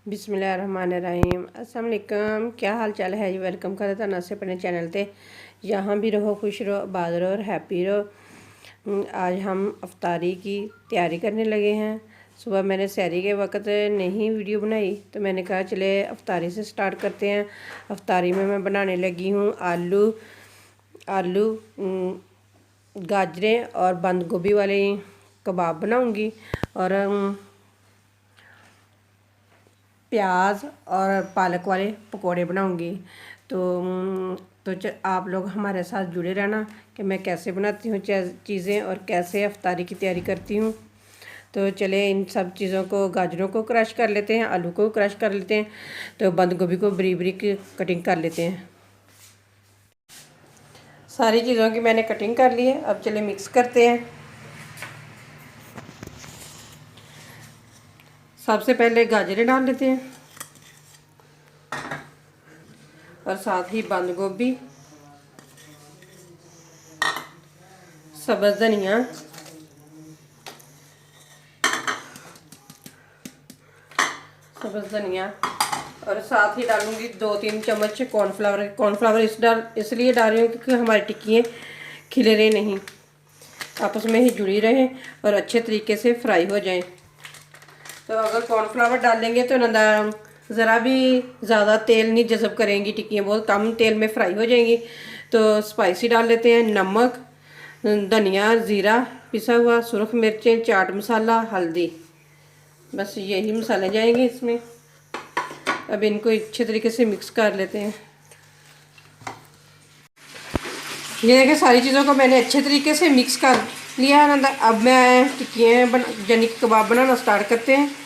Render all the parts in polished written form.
बिस्मिल्लाहिर्रहमानिर्रहीम। अस्सलाम वालेकुम। क्या हाल चाल है जी। वेलकम कर था ना से अपने चैनल पे। यहाँ भी रहो, खुश रहो, आबाद रहो और हैप्पी रहो। आज हम अफ्तारी की तैयारी करने लगे हैं। सुबह मैंने सहरी के वक्त नहीं वीडियो बनाई तो मैंने कहा चले अफ्तारी से स्टार्ट करते हैं। अफ्तारी में मैं बनाने लगी हूँ आलू गाजरें और बंद गोभी वाले कबाब बनाऊँगी और प्याज और पालक वाले पकोड़े बनाऊंगी। तो आप लोग हमारे साथ जुड़े रहना कि मैं कैसे बनाती हूँ चीज़ें और कैसे अफ्तारी की तैयारी करती हूँ। तो चले इन सब चीज़ों को, गाजरों को क्रश कर लेते हैं, आलू को क्रश कर लेते हैं, तो बंद गोभी को बरीक बरीक कटिंग कर लेते हैं। सारी चीज़ों की मैंने कटिंग कर ली है। अब चले मिक्स करते हैं। सबसे पहले गाजरें डाल लेते हैं और साथ ही बंद गोभी, सब्ज़ धनिया और साथ ही डालूंगी 2-3 चम्मच कॉर्नफ्लावर इसलिए डाल रही हूँ क्योंकि हमारी टिक्कियाँ खिलरे नहीं, आपस में ही जुड़ी रहें और अच्छे तरीके से फ्राई हो जाएं। तो अगर कॉर्नफ्लावर डालेंगे तो ज़रा भी ज़्यादा तेल नहीं जज़ब करेंगी, टिक्कियाँ बहुत कम तेल में फ्राई हो जाएंगी। तो स्पाइसी डाल लेते हैं, नमक, धनिया, ज़ीरा पिसा हुआ, सुरख मिर्चें, चाट मसाला, हल्दी, बस यही मसाले जाएंगे इसमें। अब इनको अच्छे तरीके से मिक्स कर लेते हैं। ये देखिए सारी चीज़ों को मैंने अच्छे तरीके से मिक्स कर लिया है। अब मैं टिक्कियाँ यानी कि कबाब बनाना स्टार्ट करते हैं।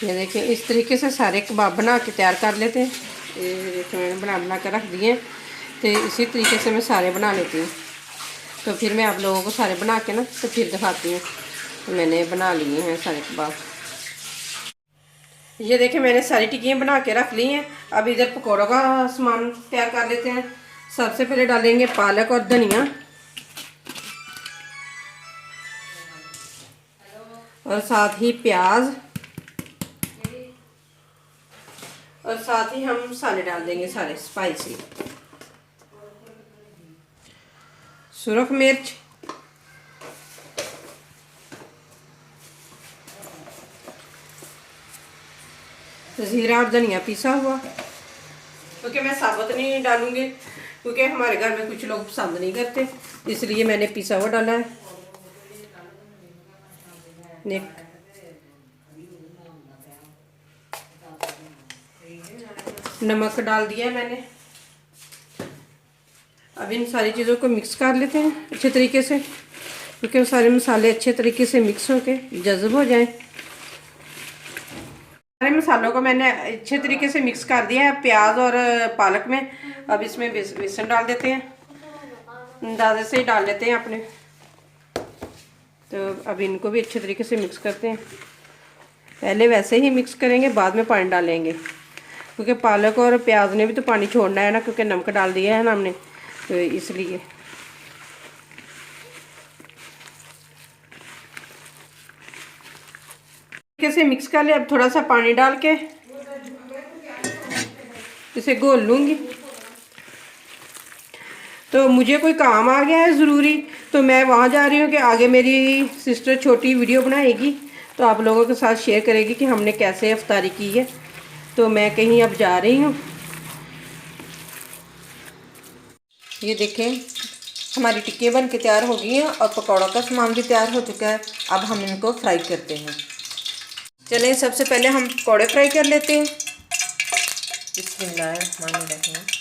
ये देखिए इस तरीके से सारे कबाब बना के तैयार कर लेते हैं। ये देखिए मैंने बना कर रख दिए। तो इसी तरीके से मैं सारे बना लेती हूँ। तो फिर मैं आप लोगों को सारे बना के ना तो फिर दिखाती हूँ। तो मैंने बना लिए हैं सारे कबाब। ये देखिए मैंने सारी टिक्कियाँ बना के रख ली हैं। अब इधर पकौड़ों का सामान तैयार कर लेते हैं। सबसे पहले डालेंगे पालक और धनिया और साथ ही प्याज और साथ ही हम मसाले डाल देंगे सारे स्पाइसी, सुरख मिर्च, जीरा और धनिया पिसा हुआ, क्योंकि मैं साबुत नहीं डालूंगी क्योंकि हमारे घर में कुछ लोग पसंद नहीं करते, इसलिए मैंने पिसा हुआ डाला है। नमक डाल दिया है मैंने। अब इन सारी चीज़ों को मिक्स कर लेते हैं अच्छे तरीके से, क्योंकि सारे मसाले अच्छे तरीके से मिक्स होके जज़ब हो जाएं। सारे मसालों को मैंने अच्छे तरीके से मिक्स कर दिया है प्याज और पालक में। अब इसमें बेसन डाल देते हैं, अंदाजे से ही डाल लेते हैं अपने। तो अब इनको भी अच्छे तरीके से मिक्स करते हैं। पहले वैसे ही मिक्स करेंगे, बाद में पानी डालेंगे, क्योंकि पालक और प्याज ने भी तो पानी छोड़ना है ना, क्योंकि नमक डाल दिया है ना हमने, तो इसलिए। कैसे मिक्स कर ले। अब थोड़ा सा पानी डाल के इसे घोल लूँगी। तो मुझे कोई काम आ गया है ज़रूरी, तो मैं वहाँ जा रही हूँ कि आगे मेरी सिस्टर छोटी वीडियो बनाएगी तो आप लोगों के साथ शेयर करेगी कि हमने कैसे अफ्तारी की है। तो मैं कहीं अब जा रही हूँ। ये देखें हमारी टिक्कियाँ बन के तैयार हो गई हैं और पकौड़ों का सामान भी तैयार हो चुका है। अब हम इनको फ्राई करते हैं। चलें सबसे पहले हम पकौड़े फ्राई कर लेते हैं। बिस्मिल्लाहिर्रहमानिर्रहीम।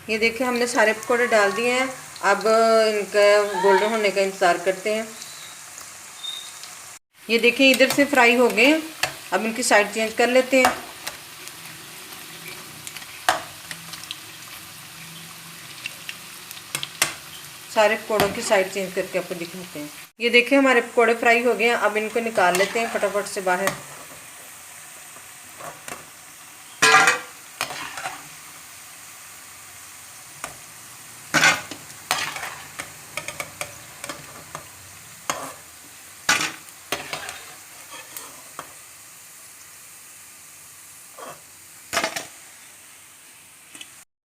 ये देखिए हमने सारे पकौड़े डाल दिए हैं। अब इनका गोल्डन होने का इंतज़ार करते हैं। ये देखिए इधर से फ्राई हो गए। अब इनकी साइड चेंज कर लेते हैं। सारे पकौड़ों की साइड चेंज करके आपको दिखाते हैं। ये देखिए हमारे पकौड़े फ्राई हो गए हैं। अब इनको निकाल लेते हैं फटाफट से बाहर।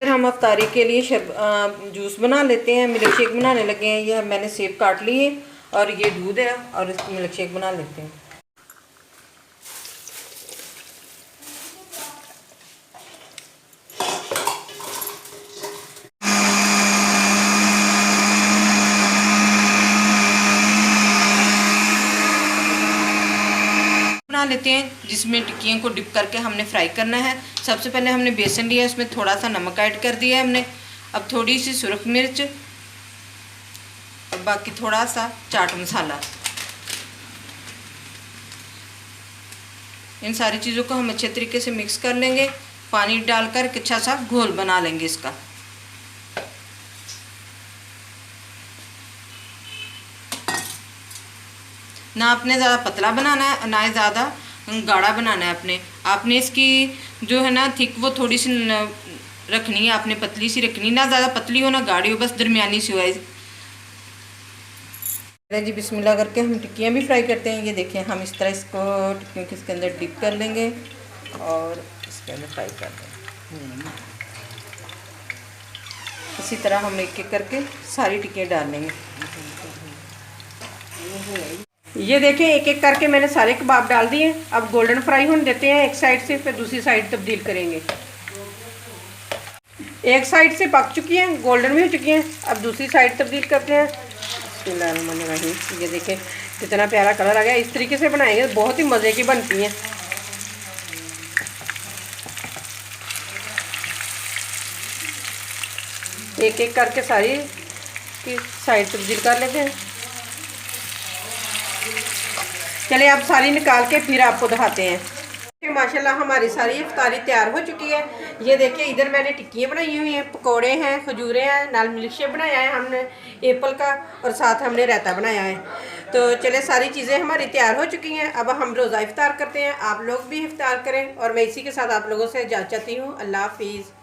फिर हम अफ्तारी के लिए जूस बना लेते हैं, मिल्क शेक बनाने लगे हैं। ये मैंने सेब काट लिए और ये दूध है और इसको मिल्क शेक बना लेते हैं। बना लेते हैं जिसमें टिक्कियों को डिप करके हमने फ्राई करना है। सबसे पहले हमने बेसन लिया, इसमें थोड़ा सा नमक ऐड कर दिया है हमने। अब थोड़ी सी सुरख मिर्च और बाकी थोड़ा सा चाट मसाला। इन सारी चीज़ों को हम अच्छे तरीके से मिक्स कर लेंगे। पानी डालकर एक अच्छा सा घोल बना लेंगे इसका। ना आपने ज़्यादा पतला बनाना है ना ही ज़्यादा गाढ़ा बनाना है। आपने इसकी जो है ना थिक वो थोड़ी सी रखनी है, आपने पतली सी रखनी, ना ज़्यादा पतली हो ना गाढ़ी हो, बस दरमियानी सी हो। जी बिस्मिल्लाह करके हम टिक्कियाँ भी फ्राई करते हैं। ये देखें हम इस तरह इसको टिक्कियों के इसके अंदर डिप कर लेंगे और इसके अंदर फ्राई कर देंगे। इसी तरह हम एक एक करके सारी टिक्कियाँ डाल लेंगे। ये देखें एक एक करके मैंने सारे कबाब डाल दिए। अब गोल्डन फ्राई होने देते हैं एक साइड से, फिर दूसरी साइड तब्दील करेंगे। एक साइड से पक चुकी हैं, गोल्डन भी हो चुकी हैं। अब दूसरी साइड तब्दील करते हैं। बिस्मिल्लाहिर्रहमानिर्रहीम। ये देखें कितना प्यारा कलर आ गया। इस तरीके से बनाएंगे बहुत ही मज़े की बनती हैं। एक एक करके सारी की साइड तब्दील कर लेते हैं। चलिए अब सारी निकाल के फिर आपको दिखाते हैं। माशाल्लाह हमारी सारी इफ्तारी तैयार हो चुकी है। ये देखिए इधर मैंने टिक्कियाँ बनाई हुई हैं, पकोड़े हैं, खजूरें हैं, नाल मिल्क शेक बनाया है हमने एप्पल का, और साथ हमने रायता बनाया है। तो चले सारी चीज़ें हमारी तैयार हो चुकी हैं। अब हम रोज़ा इफ्तार करते हैं। आप लोग भी इफ्तार करें और मैं इसी के साथ आप लोगों से इजाज़त चाहती हूँ। अल्लाह हाफिज़।